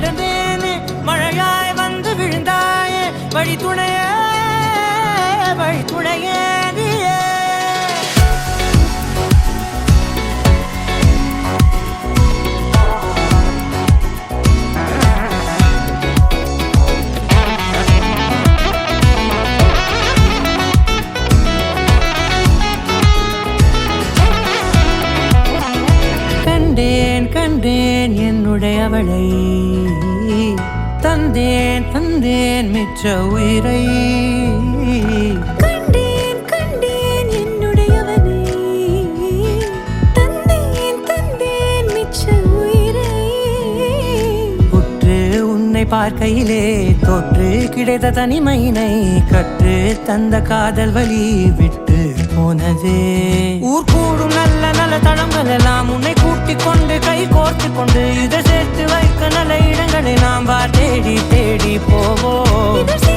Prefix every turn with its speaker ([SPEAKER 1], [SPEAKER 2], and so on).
[SPEAKER 1] கிடந்தேனே மழையாய் வந்து விழுந்தாயே வழி துணையே நீயே கண்டேன் என்னுடையவளை தந்தேன் மிச்ச உயிரை
[SPEAKER 2] கண்டேன் என்னுடையவனை தந்தேன் மிச்ச உயிரை
[SPEAKER 1] உற்று உன்னை பார்க்கையிலே தொற்று கிடைத்த தனிமையினை கற்று தந்த காதல் வழி விட்டு போனதே ஊர் கூடும் நல்ல தளங்கள் எல்லாம் உன்னை கூட்டிக் கொண்டு கை கோர்த்து கொண்டு இதை சேர்த்து வைக்க நல்ல இடங்களை நாம் தேடி போவோம்.